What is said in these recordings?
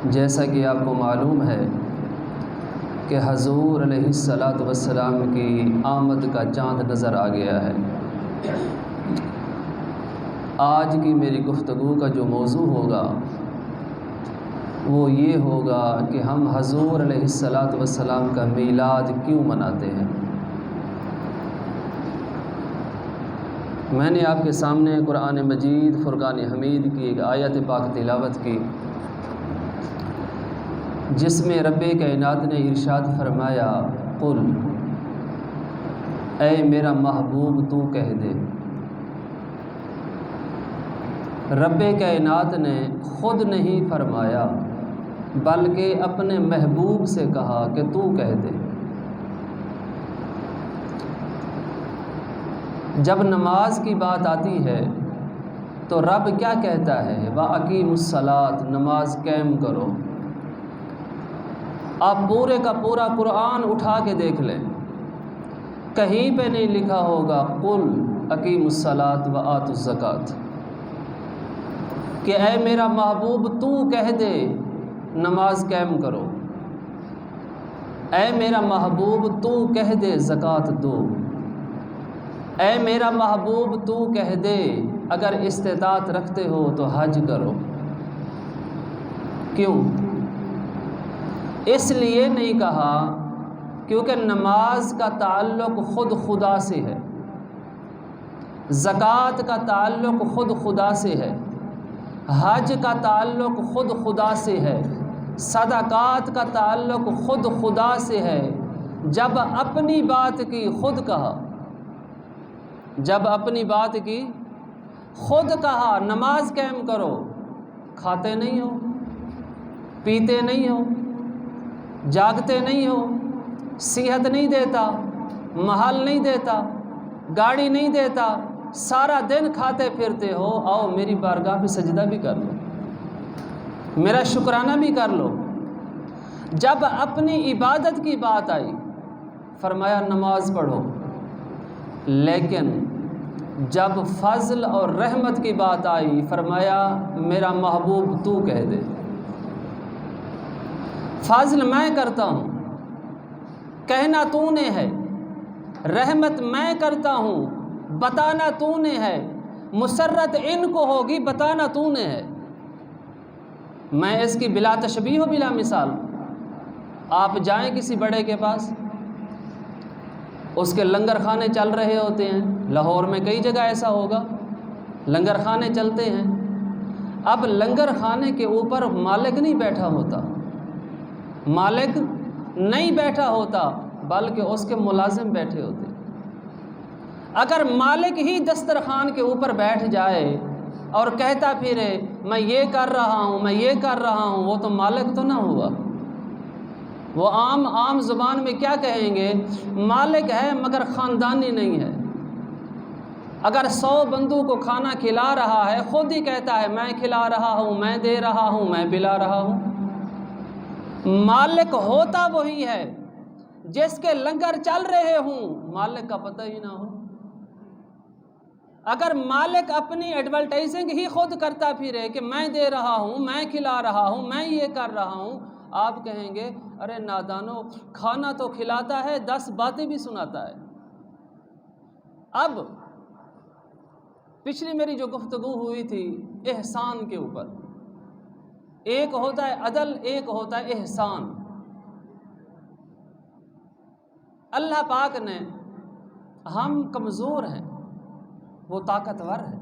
جیسا کہ آپ کو معلوم ہے کہ حضور علیہ الصلاۃ والسلام کی آمد کا چاند نظر آ گیا ہے۔ آج کی میری گفتگو کا جو موضوع ہوگا وہ یہ ہوگا کہ ہم حضور علیہ الصلاۃ والسلام کا میلاد کیوں مناتے ہیں۔ میں نے آپ کے سامنے قرآن مجید فرقان حمید کی ایک آیت پاک تلاوت کی، جس میں رب کائنات نے ارشاد فرمایا، قل، اے میرا محبوب تو کہہ دے۔ رب کائنات نے خود نہیں فرمایا بلکہ اپنے محبوب سے کہا کہ تو کہہ دے۔ جب نماز کی بات آتی ہے تو رب کیا کہتا ہے؟ وَأَقِیمُوا الصَّلَاةَ، نماز قائم کرو۔ آپ پورے کا پورا قرآن اٹھا کے دیکھ لیں، کہیں پہ نہیں لکھا ہوگا قل اقیموا الصلاۃ وآتوا الزکوٰۃ، کہ اے میرا محبوب تو کہہ دے نماز قائم کرو، اے میرا محبوب تو کہہ دے زکوٰۃ دو، اے میرا محبوب تو کہہ دے اگر استطاعت رکھتے ہو تو حج کرو۔ کیوں؟ اس لیے نہیں کہا کیونکہ نماز کا تعلق خود خدا سے ہے، زکوٰۃ کا تعلق خود خدا سے ہے، حج کا تعلق خود خدا سے ہے، صدقات کا تعلق خود خدا سے ہے۔ جب اپنی بات کی خود کہا، جب اپنی بات کی خود کہا نماز قائم کرو، کھاتے نہیں ہو، پیتے نہیں ہو، جاگتے نہیں ہو، صحت نہیں دیتا، محل نہیں دیتا، گاڑی نہیں دیتا، سارا دن کھاتے پھرتے ہو، آؤ میری بارگاہ پہ سجدہ بھی کر لو، میرا شکرانہ بھی کر لو۔ جب اپنی عبادت کی بات آئی فرمایا نماز پڑھو، لیکن جب فضل اور رحمت کی بات آئی فرمایا میرا محبوب تو کہہ دے۔ فضل میں کرتا ہوں، کہنا تو نے ہے، رحمت میں کرتا ہوں، بتانا تو نے ہے، مسرت ان کو ہوگی بتانا تو نے ہے۔ میں اس کی بلا تشبیہ و بلا مثال۔ آپ جائیں کسی بڑے کے پاس، اس کے لنگر خانے چل رہے ہوتے ہیں، لاہور میں کئی جگہ ایسا ہوگا، لنگر خانے چلتے ہیں۔ اب لنگر خانے کے اوپر مالک نہیں بیٹھا ہوتا، مالک نہیں بیٹھا ہوتا بلکہ اس کے ملازم بیٹھے ہوتے۔ اگر مالک ہی دسترخوان کے اوپر بیٹھ جائے اور کہتا پھرے میں یہ کر رہا ہوں، میں یہ کر رہا ہوں، وہ تو مالک تو نہ ہوا۔ وہ عام زبان میں کیا کہیں گے؟ مالک ہے مگر خاندانی نہیں ہے۔ اگر 100 بندوں کو کھانا کھلا رہا ہے، خود ہی کہتا ہے میں کھلا رہا ہوں، میں دے رہا ہوں، میں پلا رہا ہوں۔ مالک ہوتا وہی ہے جس کے لنگر چل رہے ہوں، مالک کا پتہ ہی نہ ہو۔ اگر مالک اپنی ایڈورٹائزنگ ہی خود کرتا پھرے کہ میں دے رہا ہوں، میں کھلا رہا ہوں، میں یہ کر رہا ہوں، آپ کہیں گے ارے نادانو، کھانا تو کھلاتا ہے، 10 باتیں بھی سناتا ہے۔ اب پچھلی میری جو گفتگو ہوئی تھی احسان کے اوپر، ایک ہوتا ہے عدل، ایک ہوتا ہے احسان۔ اللہ پاک نے، ہم کمزور ہیں، وہ طاقتور ہے۔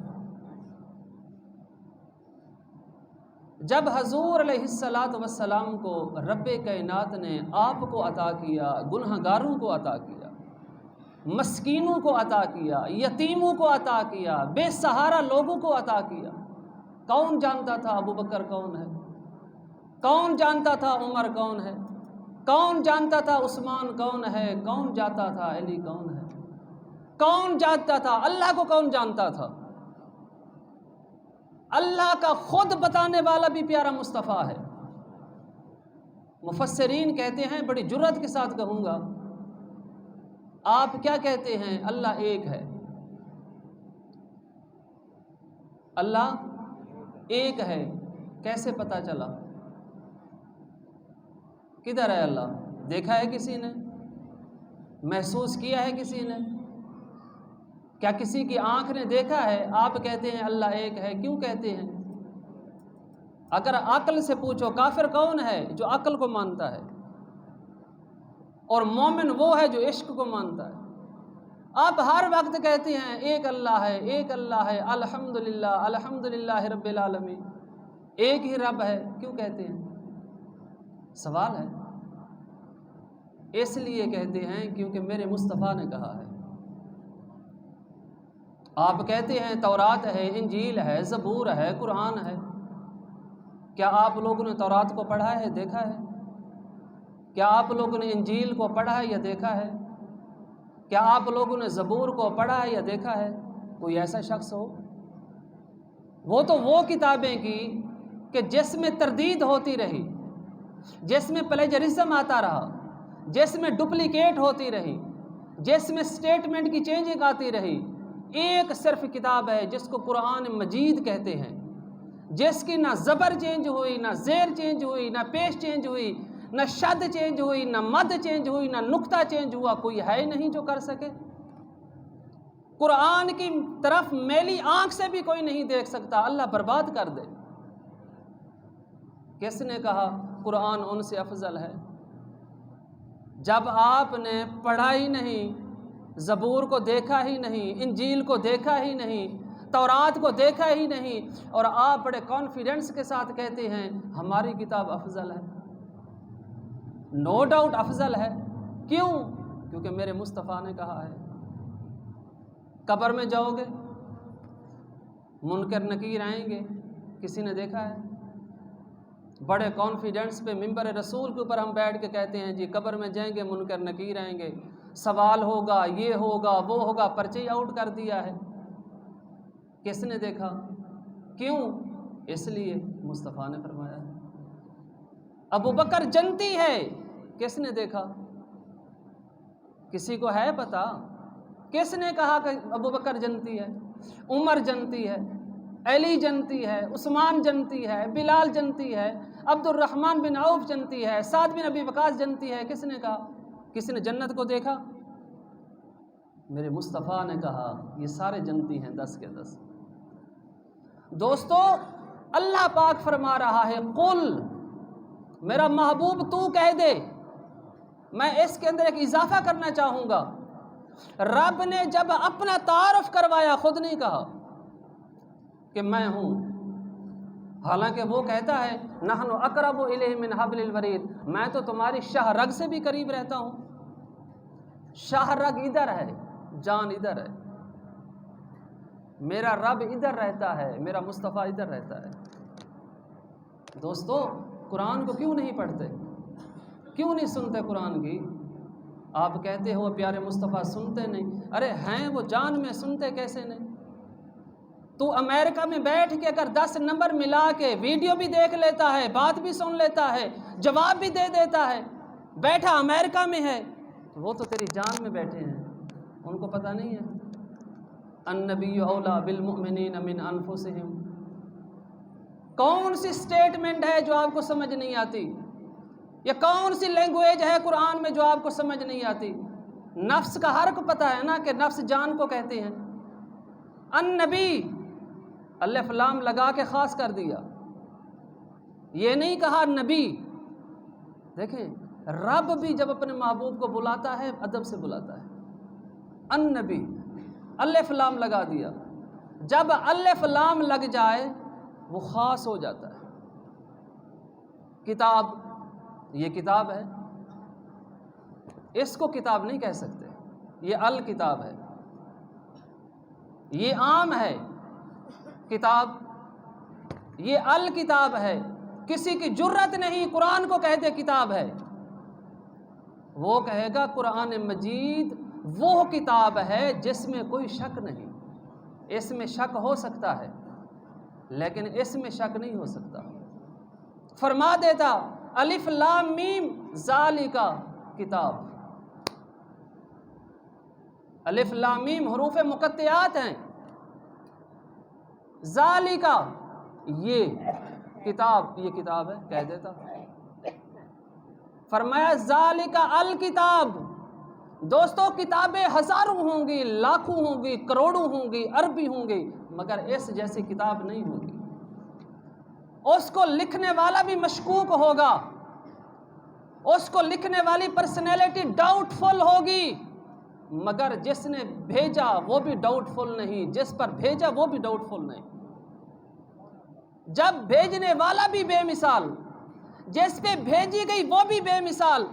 جب حضور علیہ الصلاۃ والسلام کو رب کائنات نے آپ کو عطا کیا، گنہگاروں کو عطا کیا، مسکینوں کو عطا کیا، یتیموں کو عطا کیا، بے سہارا لوگوں کو عطا کیا، کون جانتا تھا ابو بکر کون ہے؟ کون جانتا تھا عمر کون ہے؟ کون جانتا تھا عثمان کون ہے؟ کون جانتا تھا علی کون ہے؟ کون جانتا تھا؟ اللہ کو کون جانتا تھا؟ اللہ کا خود بتانے والا بھی پیارا مصطفیٰ ہے۔ مفسرین کہتے ہیں، بڑی جرأت کے ساتھ کہوں گا، آپ کیا کہتے ہیں؟ اللہ ایک ہے، اللہ ایک ہے، کیسے پتہ چلا؟ کدھر ہے اللہ؟ دیکھا ہے کسی نے؟ محسوس کیا ہے کسی نے؟ کیا کسی کی آنکھ نے دیکھا ہے؟ آپ کہتے ہیں اللہ ایک ہے، کیوں کہتے ہیں؟ اگر عقل سے پوچھو کافر کون ہے؟ جو عقل کو مانتا ہے، اور مومن وہ ہے جو عشق کو مانتا ہے۔ آپ ہر وقت کہتے ہیں ایک اللہ ہے، ایک اللہ ہے، الحمدللہ الحمدللہ رب العالمین، ایک ہی رب ہے، کیوں کہتے ہیں؟ سوال ہے۔ اس لیے کہتے ہیں کیونکہ میرے مصطفیٰ نے کہا ہے۔ آپ کہتے ہیں تورات ہے، انجیل ہے، زبور ہے، قرآن ہے۔ کیا آپ لوگوں نے تورات کو پڑھا ہے، دیکھا ہے؟ کیا آپ لوگوں نے انجیل کو پڑھا ہے یا دیکھا ہے؟ کیا آپ لوگوں نے زبور کو پڑھا ہے یا دیکھا ہے؟ کوئی ایسا شخص ہو؟ وہ تو وہ کتابیں کی کہ جس میں تردید ہوتی رہی، جس میں پلیجرزم آتا رہا، جس میں ڈپلیکیٹ ہوتی رہی، جس میں سٹیٹمنٹ کی چینجنگ آتی رہی۔ ایک صرف کتاب ہے جس کو قرآن مجید کہتے ہیں، جس کی نہ زبر چینج ہوئی، نہ زیر چینج ہوئی، نہ پیش چینج ہوئی، نہ شد چینج ہوئی، نہ مد چینج ہوئی، نہ نقطہ چینج ہوا۔ کوئی ہے نہیں جو کر سکے۔ قرآن کی طرف میلی آنکھ سے بھی کوئی نہیں دیکھ سکتا، اللہ برباد کر دے۔ کس نے کہا قرآن ان سے افضل ہے؟ جب آپ نے پڑھا ہی نہیں، زبور کو دیکھا ہی نہیں، انجیل کو دیکھا ہی نہیں، تورات کو دیکھا ہی نہیں، اور آپ بڑے کانفیڈنس کے ساتھ کہتے ہیں ہماری کتاب افضل ہے۔ نو ڈاؤٹ افضل ہے۔ کیوں؟ کیونکہ میرے مصطفیٰ نے کہا ہے۔ قبر میں جاؤ گے، منکر نکیر آئیں گے، کسی نے دیکھا ہے؟ بڑے کانفیڈنس پہ ممبر رسول کے اوپر ہم بیٹھ کے کہتے ہیں جی قبر میں جائیں گے، منکر نکیر آئیں گے، سوال ہوگا، یہ ہوگا، وہ ہوگا، پرچے آؤٹ کر دیا ہے۔ کس نے دیکھا؟ کیوں؟ اس لیے مصطفیٰ نے فرمایا ہے۔ ابو بکر جنتی ہے، کس نے دیکھا؟ کسی کو ہے پتہ؟ کس نے کہا کہ ابو بکر جنتی ہے؟ عمر جنتی ہے، علی جنتی ہے، عثمان جنتی ہے، بلال جنتی ہے، عبد الرحمن بن عوف جنتی ہے، سعد بن ابی وقاص جنتی ہے۔ کس نے کہا؟ کسی نے جنت کو دیکھا؟ میرے مصطفیٰ نے کہا یہ سارے جنتی ہیں، 10 کے 10۔ دوستو اللہ پاک فرما رہا ہے قل، میرا محبوب تو کہہ دے۔ میں اس کے اندر ایک اضافہ کرنا چاہوں گا، رب نے جب اپنا تعارف کروایا خود نہیں کہا کہ میں ہوں، حالانکہ وہ کہتا ہے نحن اقرب الیہ من حبل الورید، میں تو تمہاری شاہ رگ سے بھی قریب رہتا ہوں۔ شاہ رگ ادھر ہے، جان ادھر ہے، میرا رب ادھر رہتا ہے، میرا مصطفیٰ ادھر رہتا ہے۔ دوستو قرآن کو کیوں نہیں پڑھتے؟ کیوں نہیں سنتے قرآن کی؟ آپ کہتے ہو پیارے مصطفیٰ سنتے نہیں، ارے ہیں وہ جان میں، سنتے کیسے نہیں؟ تو امریکہ میں بیٹھ کے اگر 10 نمبر ملا کے ویڈیو بھی دیکھ لیتا ہے، بات بھی سن لیتا ہے، جواب بھی دے دیتا ہے، بیٹھا امریکہ میں ہے، تو وہ تو تیری جان میں بیٹھے ہیں، ان کو پتہ نہیں ہے؟ النبی اولیٰ بالمؤمنین من انفسہم۔ کون سی سٹیٹمنٹ ہے جو آپ کو سمجھ نہیں آتی؟ یا کون سی لینگویج ہے قرآن میں جو آپ کو سمجھ نہیں آتی؟ نفس کا حرف پتہ ہے نا کہ نفس جان کو کہتے ہیں۔ النبی الف لام لگا کے خاص کر دیا، یہ نہیں کہا نبی۔ دیکھیں رب بھی جب اپنے محبوب کو بلاتا ہے ادب سے بلاتا ہے، النبی الف لام لگا دیا۔ جب الف لام لگ جائے وہ خاص ہو جاتا ہے۔ کتاب، یہ کتاب ہے، اس کو کتاب نہیں کہہ سکتے، یہ الکتاب ہے، یہ عام ہے۔ کتاب یہ الکتاب ہے، کسی کی جرت نہیں قرآن کو کہہ دے کتاب ہے۔ وہ کہے گا قرآن مجید وہ کتاب ہے جس میں کوئی شک نہیں، اس میں شک ہو سکتا ہے لیکن اس میں شک نہیں ہو سکتا۔ فرما دیتا الف لام میم ذالک کتاب، الف لام میم حروف مقطعات ہیں، ذالک یہ کتاب، یہ کتاب ہے کہہ دیتا۔ فرمایا ذالک الکتاب، دوستو کتابیں ہزاروں ہوں گی، لاکھوں ہوں گی، کروڑوں ہوں گی، اربی ہوں گی، مگر اس جیسی کتاب نہیں ہوگی۔ اس کو لکھنے والا بھی مشکوک ہوگا، اس کو لکھنے والی پرسنالٹی ڈاؤٹ فل ہوگی، مگر جس نے بھیجا وہ بھی ڈاؤٹ فل نہیں، جس پر بھیجا وہ بھی ڈاؤٹ فل نہیں۔ جب بھیجنے والا بھی بے مثال، جس پہ بھیجی گئی وہ بھی بے مثال،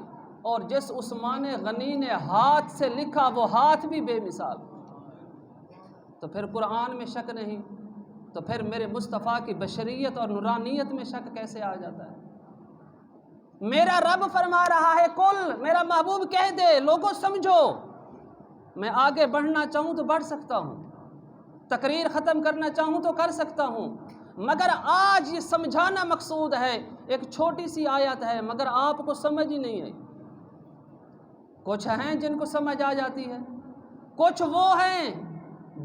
اور جس عثمان غنی نے ہاتھ سے لکھا وہ ہاتھ بھی بے مثال، تو پھر قرآن میں شک نہیں، تو پھر میرے مصطفیٰ کی بشریت اور نورانیت میں شک کیسے آ جاتا ہے؟ میرا رب فرما رہا ہے کل، میرا محبوب کہہ دے لوگوں سمجھو، میں آگے بڑھنا چاہوں تو بڑھ سکتا ہوں، تقریر ختم کرنا چاہوں تو کر سکتا ہوں، مگر آج یہ سمجھانا مقصود ہے۔ ایک چھوٹی سی آیت ہے مگر آپ کو سمجھ ہی نہیں آئی۔ کچھ ہیں جن کو سمجھ آ جاتی ہے، کچھ وہ ہیں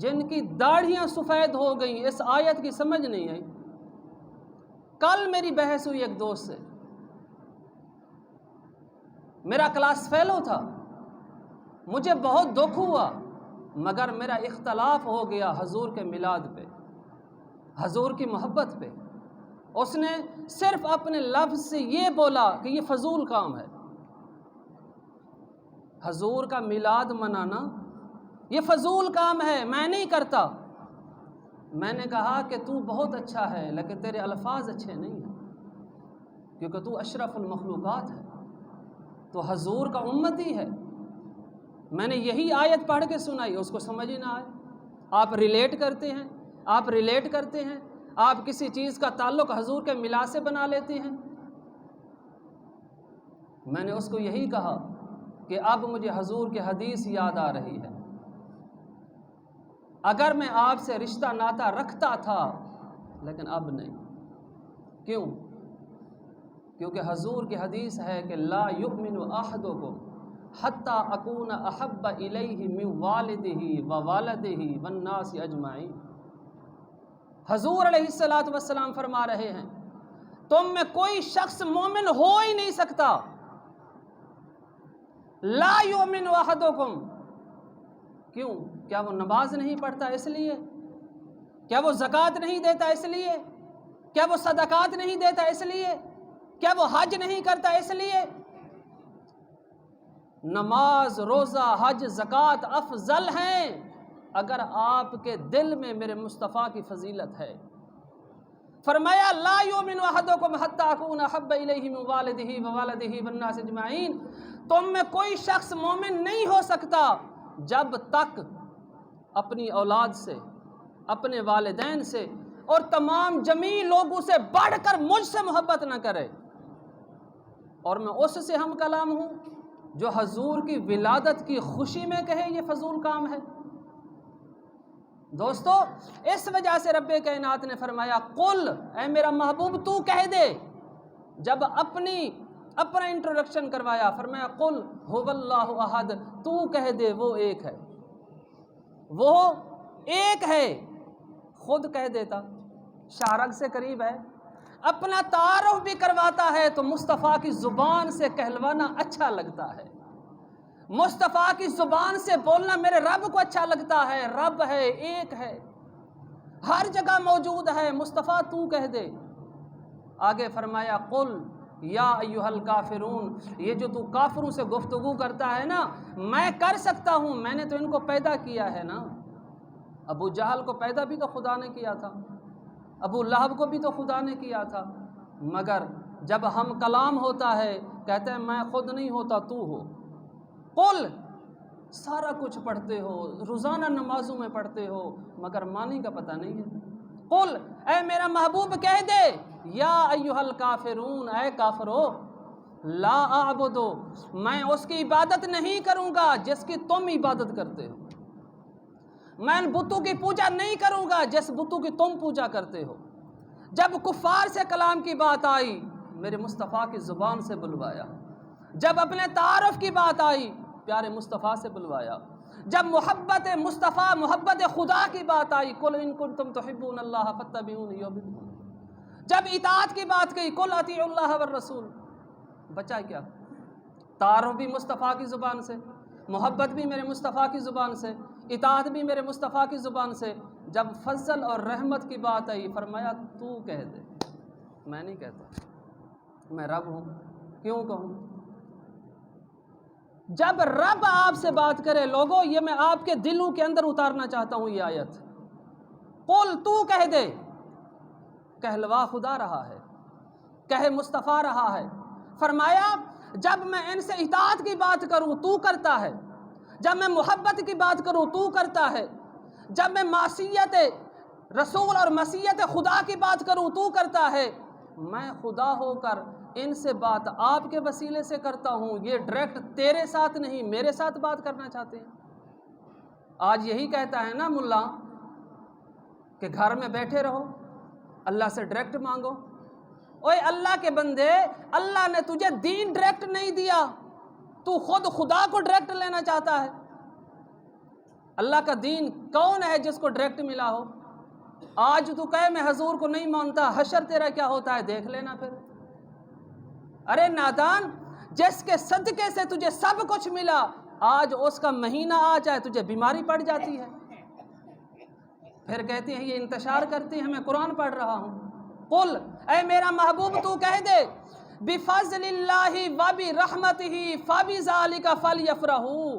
جن کی داڑھیاں سفید ہو گئیں، اس آیت کی سمجھ نہیں آئی۔ کل میری بحث ہوئی ایک دوست سے، میرا کلاس فیلو تھا، مجھے بہت دکھ ہوا، مگر میرا اختلاف ہو گیا حضور کے میلاد پہ، حضور کی محبت پہ۔ اس نے صرف اپنے لفظ سے یہ بولا کہ یہ فضول کام ہے، حضور کا میلاد منانا یہ فضول کام ہے، میں نہیں کرتا۔ میں نے کہا کہ تو بہت اچھا ہے لیکن تیرے الفاظ اچھے نہیں ہیں، کیونکہ تو اشرف المخلوقات ہے، تو حضور کا امتی ہے۔ میں نے یہی آیت پڑھ کے سنائی، اس کو سمجھ ہی نہ آئے۔ آپ ریلیٹ کرتے ہیں، آپ ریلیٹ کرتے ہیں، آپ کسی چیز کا تعلق حضور کے میلاد سے بنا لیتے ہیں۔ میں نے اس کو یہی کہا کہ اب مجھے حضور کی حدیث یاد آ رہی ہے، اگر میں آپ سے رشتہ ناتا رکھتا تھا لیکن اب نہیں۔ کیوں؟ کیونکہ حضور کی حدیث ہے کہ لا یؤمن احدکم حتی اکون احب الیہ من والدہ ووالدہ والناس اجمعین۔ حضور علیہ السلام فرما رہے ہیں تم میں کوئی شخص مومن ہو ہی نہیں سکتا، لا یؤمن احدکم۔ کیوں؟ کیا وہ نماز نہیں پڑھتا اس لیے؟ کیا وہ زکوٰۃ نہیں دیتا اس لیے؟ کیا وہ صدقات نہیں دیتا اس لیے؟ کیا وہ حج نہیں کرتا اس لیے؟ نماز، روزہ، حج، زکوٰۃ افضل ہیں اگر آپ کے دل میں میرے مصطفیٰ کی فضیلت ہے۔ فرمایا لا یؤمن احدکم حتی اکون احب الیہ من والدہ ووالدہ والناس اجمعین، تم میں کوئی شخص مومن نہیں ہو سکتا جب تک اپنی اولاد سے، اپنے والدین سے اور تمام جمیع لوگوں سے بڑھ کر مجھ سے محبت نہ کرے، اور میں اس سے ہم کلام ہوں جو حضور کی ولادت کی خوشی میں کہے یہ فضول کام ہے۔ دوستو اس وجہ سے رب کائنات نے فرمایا قل، اے میرا محبوب تو کہہ دے، جب اپنا انٹروڈکشن کروایا فرمایا قل هو اللہ احد، تو کہہ دے وہ ایک ہے، وہ ایک ہے۔ خود کہہ دیتا، شارگ سے قریب ہے، اپنا تعارف بھی کرواتا ہے تو مصطفیٰ کی زبان سے کہلوانا اچھا لگتا ہے، مصطفیٰ کی زبان سے بولنا میرے رب کو اچھا لگتا ہے۔ رب ہے، ایک ہے، ہر جگہ موجود ہے، مصطفیٰ تو کہہ دے۔ آگے فرمایا قل یا ایھا الکافرون، یہ جو تو کافروں سے گفتگو کرتا ہے نا، میں کر سکتا ہوں، میں نے تو ان کو پیدا کیا ہے نا۔ ابو جہل کو پیدا بھی تو خدا نے کیا تھا، ابو لہب کو بھی تو خدا نے کیا تھا، مگر جب ہم کلام ہوتا ہے کہتے ہیں میں خود نہیں ہوتا تو ہو۔ قل، سارا کچھ پڑھتے ہو، روزانہ نمازوں میں پڑھتے ہو، مگر معنی کا پتہ نہیں ہے۔ قل، اے میرا محبوب کہہ دے یا ایھا الکافرون، اے کافرو، لا اعبدو، میں اس کی عبادت نہیں کروں گا جس کی تم عبادت کرتے ہو، میں بتوں کی پوجا نہیں کروں گا جس بتوں کی تم پوجا کرتے ہو۔ جب کفار سے کلام کی بات آئی میرے مصطفیٰ کی زبان سے بلوایا، جب اپنے تعارف کی بات آئی پیارے مصطفیٰ سے بلوایا، جب محبت مصطفیٰ، محبت خدا کی بات آئی قل ان کنتم تحبون اللہ فاتبعونی یحببکم، جب اطاعت کی بات کہی قل اطیعوا اللہ والرسول، بچا کیا؟ تعارف بھی مصطفیٰ کی زبان سے، محبت بھی میرے مصطفیٰ کی زبان سے، اطاعت بھی میرے مصطفیٰ کی زبان سے۔ جب فضل اور رحمت کی بات آئی فرمایا تو کہہ دے، میں نہیں کہتا، میں رب ہوں، کیوں کہوں؟ جب رب آپ سے بات کرے، لوگوں یہ میں آپ کے دلوں کے اندر اتارنا چاہتا ہوں یہ آیت، قل تو کہہ دے، کہلوا خدا رہا ہے، کہے مصطفیٰ رہا ہے۔ فرمایا جب میں ان سے اطاعت کی بات کروں تو کرتا ہے، جب میں محبت کی بات کروں تو کرتا ہے، جب میں معصیت رسول اور معصیت خدا کی بات کروں تو کرتا ہے۔ میں خدا ہو کر ان سے بات آپ کے وسیلے سے کرتا ہوں، یہ ڈائریکٹ تیرے ساتھ نہیں میرے ساتھ بات کرنا چاہتے ہیں۔ آج یہی کہتا ہے نا ملا کہ گھر میں بیٹھے رہو، اللہ سے ڈائریکٹ مانگو۔ اوے اللہ کے بندے، اللہ نے تجھے دین ڈائریکٹ نہیں دیا، تو خود خدا کو ڈائریکٹ لینا چاہتا ہے۔ اللہ کا دین کون ہے جس کو ڈائریکٹ ملا ہو؟ آج تو کہے میں حضور کو نہیں مانتا، حشر تیرا کیا ہوتا ہے دیکھ لینا پھر۔ ارے نادان، جس کے صدقے سے تجھے سب کچھ ملا، آج اس کا مہینہ آ جائے تجھے بیماری پڑ جاتی ہے، پھر کہتے ہیں یہ انتشار کرتے ہیں میں قرآن پڑھ رہا ہوں۔ قل، اے میرا محبوب تو کہہ دے، بفضل اللہ وبرحمتہ فبذلک فلیفرحوا،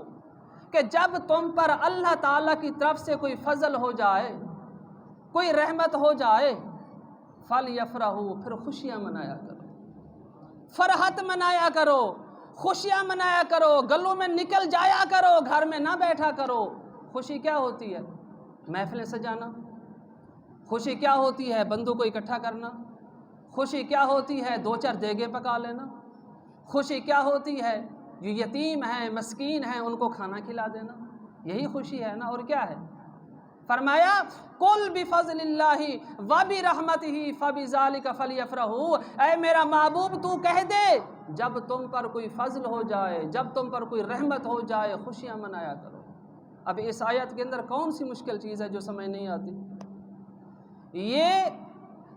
کہ جب تم پر اللہ تعالیٰ کی طرف سے کوئی فضل ہو جائے، کوئی رحمت ہو جائے، فلیفرحوا، پھر خوشیاں منایا کرو، فرحت منایا کرو، خوشیاں منایا کرو، گلوں میں نکل جایا کرو، گھر میں نہ بیٹھا کرو۔ خوشی کیا ہوتی ہے؟ محفلیں سجانا۔ خوشی کیا ہوتی ہے؟ بندوں کو اکٹھا کرنا۔ خوشی کیا ہوتی ہے؟ دو چار دیگیں پکا لینا۔ خوشی کیا ہوتی ہے؟ جو یتیم ہیں مسکین ہیں ان کو کھانا کھلا دینا، یہی خوشی ہے نا، اور کیا ہے؟ فرمایا قل بفضل اللہ وبرحمتہ فبذلک فلیفرحوا، اے میرا محبوب تو کہہ دے جب تم پر کوئی فضل ہو جائے، جب تم پر کوئی رحمت ہو جائے، خوشیاں منایا کرو۔ اب اس آیت کے اندر کون سی مشکل چیز ہے جو سمجھ نہیں آتی؟ یہ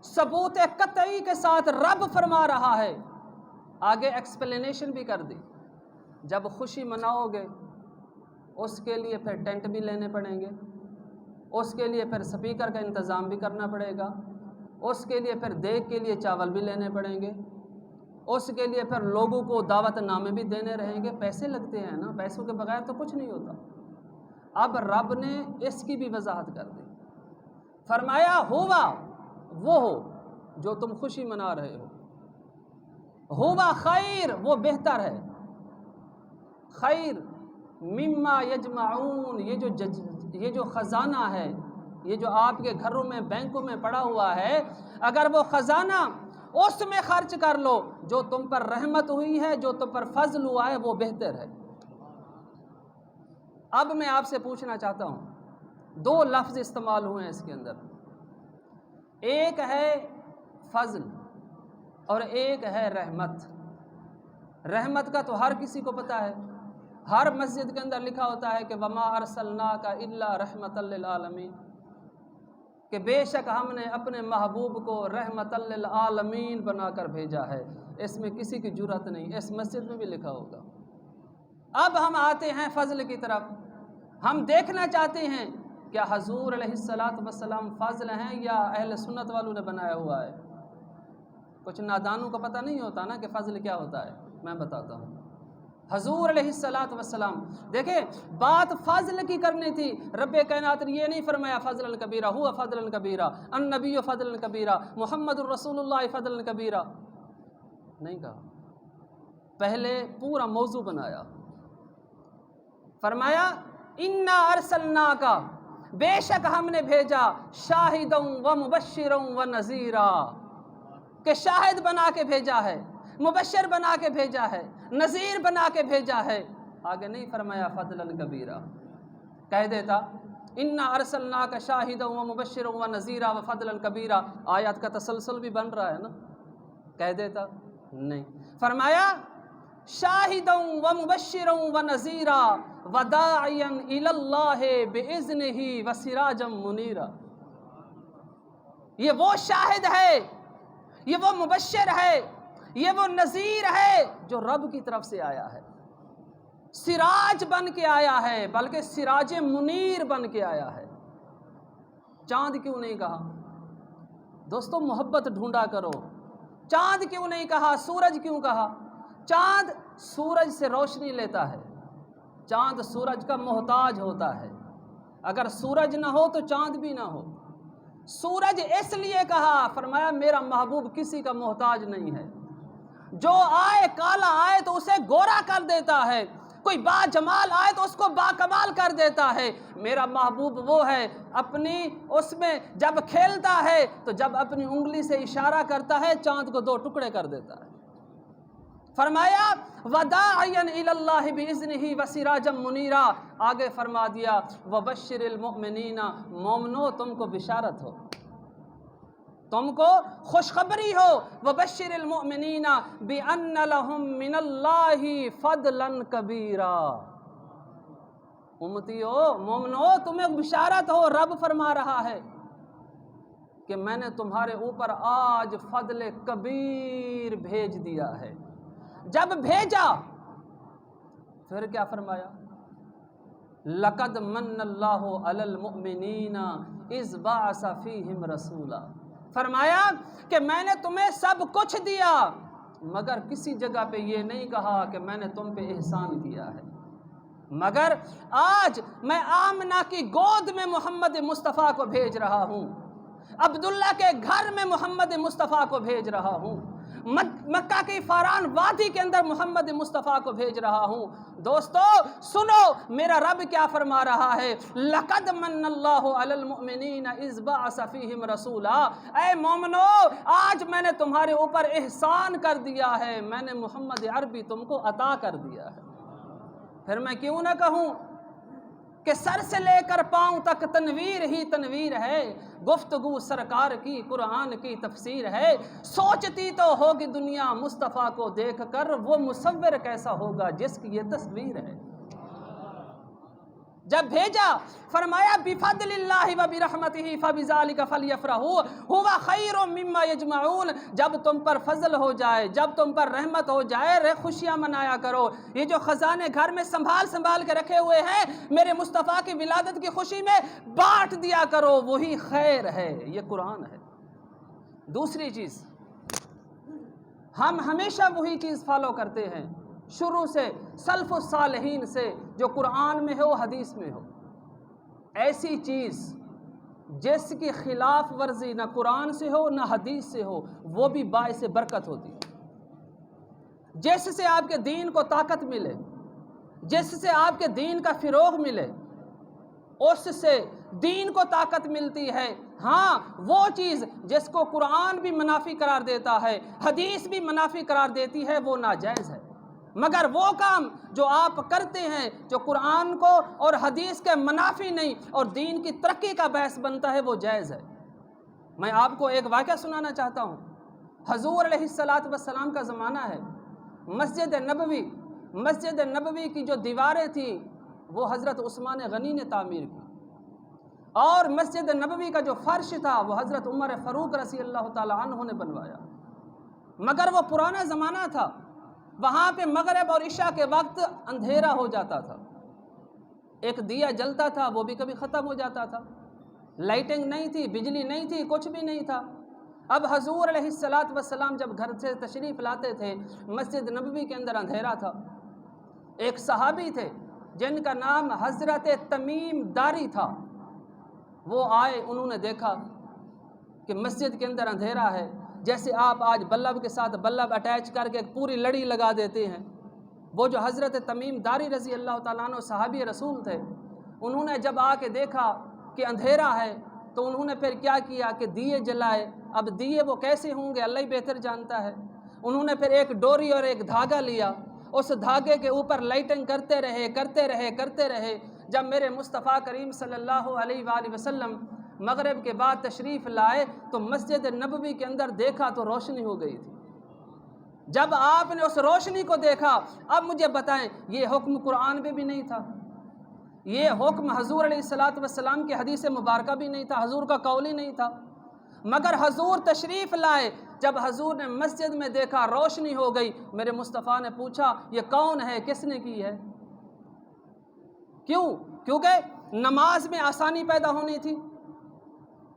ثبوت قطعی کے ساتھ رب فرما رہا ہے، آگے ایکسپلینیشن بھی کر دی۔ جب خوشی مناؤ گے اس کے لیے پھر ٹینٹ بھی لینے پڑیں گے، اس کے لیے پھر سپیکر کا انتظام بھی کرنا پڑے گا، اس کے لیے پھر دیگ کے لیے چاول بھی لینے پڑیں گے، اس کے لیے پھر لوگوں کو دعوت نامے بھی دینے رہیں گے، پیسے لگتے ہیں نا، پیسوں کے بغیر تو کچھ نہیں ہوتا۔ اب رب نے اس کی بھی وضاحت کر دی، فرمایا ہوا وہ ہو جو تم خوشی منا رہے ہو، ہوا خیر وہ بہتر ہے، خیر مما یجمعون، یہ جو خزانہ ہے، یہ جو آپ کے گھروں میں بینکوں میں پڑا ہوا ہے، اگر وہ خزانہ اس میں خرچ کر لو، جو تم پر رحمت ہوئی ہے، جو تم پر فضل ہوا ہے، وہ بہتر ہے۔ اب میں آپ سے پوچھنا چاہتا ہوں، دو لفظ استعمال ہوئے ہیں اس کے اندر، ایک ہے فضل اور ایک ہے رحمت۔ رحمت کا تو ہر کسی کو پتہ ہے، ہر مسجد کے اندر لکھا ہوتا ہے کہ وما ارسلناک الا رحمۃ للعالمین، کہ بے شک ہم نے اپنے محبوب کو رحمت للعالمین بنا کر بھیجا ہے، اس میں کسی کی جرأت نہیں، اس مسجد میں بھی لکھا ہوگا۔ اب ہم آتے ہیں فضل کی طرف، ہم دیکھنا چاہتے ہیں کیا حضور علیہ السلام فضل ہیں یا اہل سنت والوں نے بنایا ہوا ہے؟ کچھ نادانوں کو پتہ نہیں ہوتا نا کہ فضل کیا ہوتا ہے، میں بتاتا ہوں۔ حضور علیہ السلام، دیکھیں بات فضل کی کرنی تھی، رب کائنات نے یہ نہیں فرمایا فضلا کبیرہ، ہوا فضلا کبیرہ، النبی فضلا کبیرہ، محمد الرسول اللہ فضلا کبیرہ، نہیں کہا، پہلے پورا موضوع بنایا، فرمایا انا ارسلناک، بے شک ہم نے بھیجا شاہدا و مبشرا و نذیرا، کہ شاہد بنا کے بھیجا ہے، مبشر بنا کے بھیجا ہے، نذیر بنا کے بھیجا ہے، آگے نہیں فرمایا فضلا کبیرہ۔ کہہ دیتا انا ارسلناک شاہدا و مبشرا و نذیرا و فضلا کبیرہ، آیات کا تسلسل بھی بن رہا ہے نا، کہہ دیتا نہیں، فرمایا شاہدا و مبشرا و نذیرا وداعیا الی اللہ باذنہ وسراجا منیرا، یہ وہ شاہد ہے، یہ وہ مبشر ہے، یہ وہ نذیر ہے جو رب کی طرف سے آیا ہے۔ سراج بن کے آیا ہے، بلکہ سراج منیر بن کے آیا ہے۔ چاند کیوں نہیں کہا؟ دوستو محبت ڈھونڈا کرو۔ چاند کیوں نہیں کہا؟ سورج کیوں کہا؟ چاند سورج سے روشنی لیتا ہے، چاند سورج کا محتاج ہوتا ہے۔ اگر سورج نہ ہو تو چاند بھی نہ ہو۔ سورج اس لیے کہا، فرمایا میرا محبوب کسی کا محتاج نہیں ہے، جو آئے کالا آئے تو اسے گورا کر دیتا ہے، کوئی با جمال آئے تو اس کو با کمال کر دیتا ہے۔ میرا محبوب وہ ہے اپنی اس میں جب کھیلتا ہے تو جب اپنی انگلی سے اشارہ کرتا ہے چاند کو 2 ٹکڑے کر دیتا ہے۔ فرمایا وداعیا الی اللہ باذنہ وسراجا منیرا، آگے فرما دیا وبشر المؤمنین، مومنو تم کو بشارت ہو، تم کو خوشخبری ہو، وبشر المؤمنین بان لهم من اللہ فضلا کبیرا۔ امتیو مومنو تمہیں بشارت ہو، رب فرما رہا ہے کہ میں نے تمہارے اوپر آج فضل کبیر بھیج دیا ہے۔ جب بھیجا پھر کیا فرمایا؟ لقد من اللہ علی المؤمنین اذ بعث فیہم رسولا، فرمایا کہ میں نے تمہیں سب کچھ دیا مگر کسی جگہ پہ یہ نہیں کہا کہ میں نے تم پہ احسان کیا ہے، مگر آج میں آمنہ کی گود میں محمد مصطفیٰ کو بھیج رہا ہوں، عبداللہ کے گھر میں محمد مصطفیٰ کو بھیج رہا ہوں، مکہ کی فاران وادی کے اندر محمد مصطفیٰ کو بھیج رہا ہوں۔ دوستو سنو میرا رب کیا فرما رہا ہے، لقد من اللہ علی المؤمنین اذ بعث فیہم رسولا، اے مومنو آج میں نے تمہارے اوپر احسان کر دیا ہے، میں نے محمد عربی تم کو عطا کر دیا ہے۔ پھر میں کیوں نہ کہوں کہ سر سے لے کر پاؤں تک تنویر ہی تنویر ہے، گفتگو سرکار کی قرآن کی تفسیر ہے، سوچتی تو ہوگی دنیا مصطفیٰ کو دیکھ کر وہ مصور کیسا ہوگا جس کی یہ تصویر ہے۔ جب بھیجا فرمایا بفضل اللہ وبرحمتہ فبذلک فلیفرحوا ھو خیر مما یجمعون، جب تم پر فضل ہو جائے، جب تم پر رحمت ہو جائے خوشیاں منایا کرو، یہ جو خزانے گھر میں سنبھال کے رکھے ہوئے ہیں میرے مصطفیٰ کی ولادت کی خوشی میں بانٹ دیا کرو، وہی خیر ہے، یہ قرآن ہے۔ دوسری چیز ہم ہمیشہ وہی چیز فالو کرتے ہیں شروع سے سلف الصالحین سے، جو قرآن میں ہو حدیث میں ہو، ایسی چیز جس کی خلاف ورزی نہ قرآن سے ہو نہ حدیث سے ہو وہ بھی باعث برکت ہوتی ہے۔ جس سے آپ کے دین کو طاقت ملے، جس سے آپ کے دین کا فروغ ملے، اس سے دین کو طاقت ملتی ہے۔ ہاں وہ چیز جس کو قرآن بھی منافی قرار دیتا ہے، حدیث بھی منافی قرار دیتی ہے، وہ ناجائز ہے، مگر وہ کام جو آپ کرتے ہیں جو قرآن کو اور حدیث کے منافی نہیں اور دین کی ترقی کا باعث بنتا ہے وہ جائز ہے۔ میں آپ کو ایک واقعہ سنانا چاہتا ہوں۔ حضور علیہ السلام کا زمانہ ہے، مسجد نبوی کی جو دیواریں تھیں وہ حضرت عثمان غنی نے تعمیر کی، اور مسجد نبوی کا جو فرش تھا وہ حضرت عمر فاروق رضی اللہ تعالی عنہ نے بنوایا، مگر وہ پرانا زمانہ تھا، وہاں پہ مغرب اور عشاء کے وقت اندھیرا ہو جاتا تھا، ایک دیا جلتا تھا وہ بھی کبھی ختم ہو جاتا تھا، لائٹنگ نہیں تھی، بجلی نہیں تھی، کچھ بھی نہیں تھا۔ اب حضور علیہ السلام جب گھر سے تشریف لاتے تھے مسجد نبوی کے اندر اندھیرا تھا، ایک صحابی تھے جن کا نام حضرت تمیم داری تھا، وہ آئے، انہوں نے دیکھا کہ مسجد کے اندر اندھیرا ہے، جیسے آپ آج بلب کے ساتھ بلب اٹیچ کر کے پوری لڑی لگا دیتے ہیں، وہ جو حضرت تمیم داری رضی اللہ تعالیٰ عنہ صحابی رسول تھے، انہوں نے جب آ کے دیکھا کہ اندھیرا ہے تو انہوں نے پھر کیا کیا کہ دیے جلائے۔ اب دیے وہ کیسے ہوں گے اللہ ہی بہتر جانتا ہے، انہوں نے پھر ایک ڈوری اور ایک دھاگا لیا، اس دھاگے کے اوپر لائٹنگ کرتے رہے۔ جب میرے مصطفیٰ کریم صلی اللہ علیہ وآلہ وسلم مغرب کے بعد تشریف لائے تو مسجد نبوی کے اندر دیکھا تو روشنی ہو گئی تھی۔ جب آپ نے اس روشنی کو دیکھا، اب مجھے بتائیں یہ حکم قرآن میں بھی نہیں تھا، یہ حکم حضور علیہ السلام کی حدیث مبارکہ بھی نہیں تھا، حضور کا قول ہی نہیں تھا، مگر حضور تشریف لائے، جب حضور نے مسجد میں دیکھا روشنی ہو گئی، میرے مصطفیٰ نے پوچھا یہ کون ہے، کس نے کی ہے؟ کیوں؟ کیونکہ نماز میں آسانی پیدا ہونی تھی،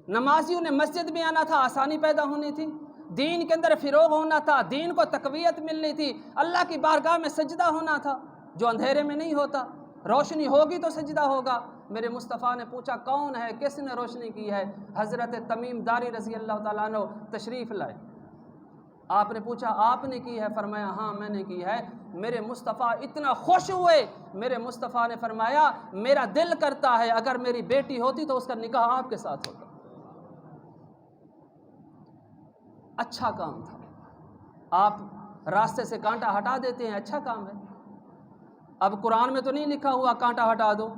نمازیوں نے مسجد میں آنا تھا، آسانی پیدا ہونی تھی، دین کے اندر فروغ ہونا تھا، دین کو تقویت ملنی تھی، اللہ کی بارگاہ میں سجدہ ہونا تھا جو اندھیرے میں نہیں ہوتا، روشنی ہوگی تو سجدہ ہوگا۔ میرے مصطفیٰ نے پوچھا کون ہے، کس نے روشنی کی ہے؟ حضرت تمیم داری رضی اللہ تعالیٰ عنہ تشریف لائے۔ آپ نے پوچھا آپ نے کی ہے؟ فرمایا ہاں میں نے کی ہے۔ میرے مصطفیٰ اتنا خوش ہوئے، میرے مصطفیٰ نے فرمایا میرا دل کرتا ہے اگر میری بیٹی ہوتی تو اس کا نکاح آپ کے ساتھ ہوتا۔ اچھا کام تھا، آپ راستے سے کانٹا ہٹا دیتے ہیں، اچھا کام ہے۔ اب قرآن میں تو نہیں لکھا ہوا کانٹا ہٹا دو،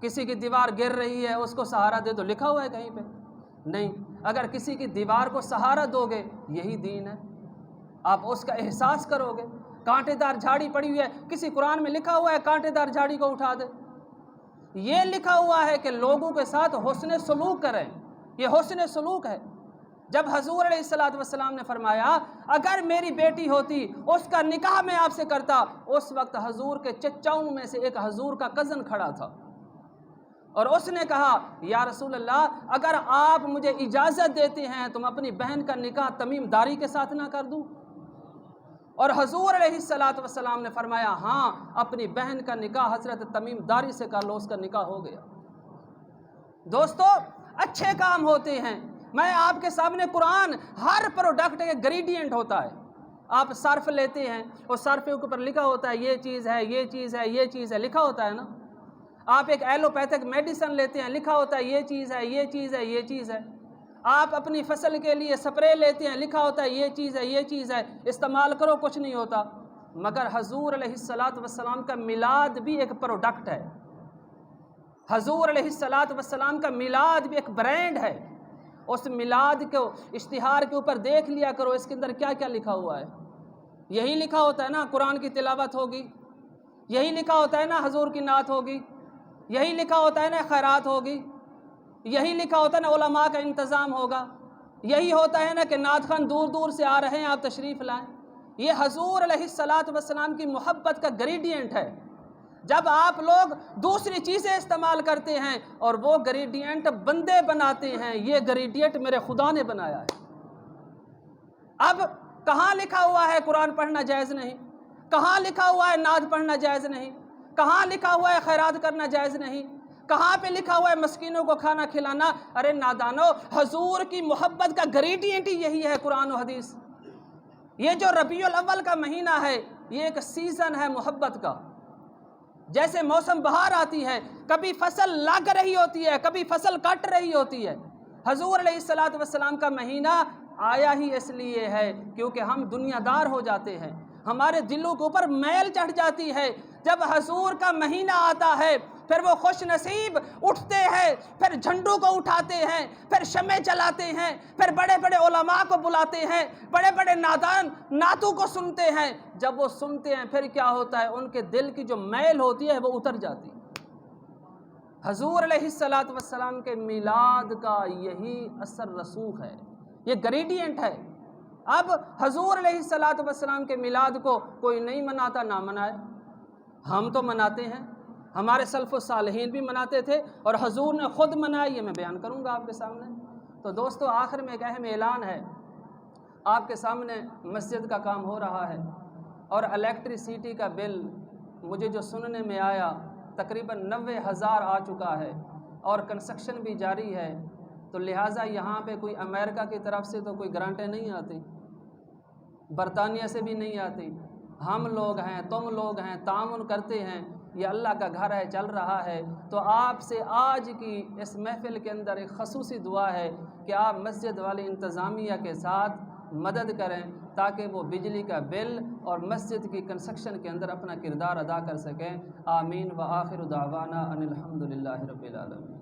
کسی کی دیوار گر رہی ہے اس کو سہارا دے دو، لکھا ہوا ہے کہیں پہ؟ نہیں۔ اگر کسی کی دیوار کو سہارا دو گے یہی دین ہے، آپ اس کا احساس کرو گے۔ کانٹے دار جھاڑی پڑی ہوئی ہے، کسی قرآن میں لکھا ہوا ہے کانٹے دار جھاڑی کو اٹھا دے؟ یہ لکھا ہوا ہے کہ لوگوں کے ساتھ حسن سلوک کریں، یہ حسن سلوک ہے۔ جب حضور علیہ السلام نے فرمایا اگر میری بیٹی ہوتی اس کا نکاح میں آپ سے کرتا، اس وقت حضور کے چچاؤں میں سے ایک حضور کا کزن کھڑا تھا اور اس نے کہا یا رسول اللہ اگر آپ مجھے اجازت دیتے ہیں تو میں اپنی بہن کا نکاح تمیم داری کے ساتھ نہ کر دوں؟ اور حضور علیہ السلام نے فرمایا ہاں اپنی بہن کا نکاح حضرت تمیم داری سے کر لو، اس کا نکاح ہو گیا۔ دوستو اچھے کام ہوتے ہیں۔ میں آپ کے سامنے قرآن ہر پروڈکٹ ایک گریڈینٹ ہوتا ہے۔ آپ صرف لیتے ہیں اور صرف کے اوپر لکھا ہوتا ہے یہ چیز ہے، یہ چیز ہے، یہ چیز ہے، لکھا ہوتا ہے نا۔ آپ ایک ایلوپیتھک میڈیسن لیتے ہیں، لکھا ہوتا ہے یہ چیز ہے، یہ چیز ہے، یہ چیز ہے۔ آپ اپنی فصل کے لیے سپرے لیتے ہیں، لکھا ہوتا ہے یہ چیز ہے، یہ چیز ہے، استعمال کرو، کچھ نہیں ہوتا۔ مگر حضور علیہ السلام کا میلاد بھی ایک پروڈکٹ ہے، حضور علیہ السلام کا میلاد بھی ایک برانڈ ہے۔ اس میلاد کو اشتہار کے اوپر دیکھ لیا کرو اس کے اندر کیا کیا لکھا ہوا ہے۔ یہی لکھا ہوتا ہے نا قرآن کی تلاوت ہوگی، یہی لکھا ہوتا ہے نا حضور کی نعت ہوگی، یہی لکھا ہوتا ہے نا خیرات ہوگی، یہی لکھا ہوتا ہے نا علماء کا انتظام ہوگا، یہی ہوتا ہے نا کہ نعت خان دور دور سے آ رہے ہیں آپ تشریف لائیں۔ یہ حضور علیہ السلام کی محبت کا گریڈینٹ ہے۔ جب آپ لوگ دوسری چیزیں استعمال کرتے ہیں اور وہ گریڈینٹ بندے بناتے ہیں، یہ گریڈینٹ میرے خدا نے بنایا ہے۔ اب کہاں لکھا ہوا ہے قرآن پڑھنا جائز نہیں؟ کہاں لکھا ہوا ہے نعت پڑھنا جائز نہیں؟ کہاں لکھا ہوا ہے خیرات کرنا جائز نہیں؟ کہاں پہ لکھا ہوا ہے مسکینوں کو کھانا کھلانا؟ ارے نادانو، حضور کی محبت کا گریڈینٹ ہی یہی ہے قرآن و حدیث۔ یہ جو ربیع الاول کا مہینہ ہے یہ ایک سیزن ہے محبت کا۔ جیسے موسم بہار آتی ہے، کبھی فصل لگ رہی ہوتی ہے، کبھی فصل کٹ رہی ہوتی ہے۔ حضور علیہ السلام کا مہینہ آیا ہی اس لیے ہے کیونکہ ہم دنیا دار ہو جاتے ہیں، ہمارے دلوں کے اوپر میل چڑھ جاتی ہے۔ جب حضور کا مہینہ آتا ہے پھر وہ خوش نصیب اٹھتے ہیں، پھر جھنڈوں کو اٹھاتے ہیں، پھر شمع جلاتے ہیں، پھر بڑے بڑے علماء کو بلاتے ہیں، بڑے بڑے نادان نعتوں کو سنتے ہیں۔ جب وہ سنتے ہیں پھر کیا ہوتا ہے؟ ان کے دل کی جو میل ہوتی ہے وہ اتر جاتی ہے۔ حضور علیہ السلام کے میلاد کا یہی اثر رسوخ ہے، یہ گریڈینٹ ہے۔ اب حضور علیہ السلام کے میلاد کو کوئی نہیں مناتا، نہ منائے، ہم تو مناتے ہیں، ہمارے سلف و صالحین بھی مناتے تھے اور حضور نے خود منائی، یہ میں بیان کروں گا آپ کے سامنے۔ تو دوستو آخر میں ایک اہم اعلان ہے، آپ کے سامنے مسجد کا کام ہو رہا ہے اور الیکٹریسٹی کا بل مجھے جو سننے میں آیا تقریباً 90,000 آ چکا ہے اور کنسٹرکشن بھی جاری ہے، تو لہٰذا یہاں پہ کوئی امریکہ کی طرف سے تو کوئی گرانٹیں نہیں آتی، برطانیہ سے بھی نہیں آتی، ہم لوگ ہیں، تم لوگ ہیں، تعاون کرتے ہیں، یہ اللہ کا گھر ہے، چل رہا ہے۔ تو آپ سے آج کی اس محفل کے اندر ایک خصوصی دعا ہے کہ آپ مسجد والی انتظامیہ کے ساتھ مدد کریں تاکہ وہ بجلی کا بل اور مسجد کی کنسٹرکشن کے اندر اپنا کردار ادا کر سکیں۔ آمین و آخر دعوانا ان الحمد للہ رب العالمین۔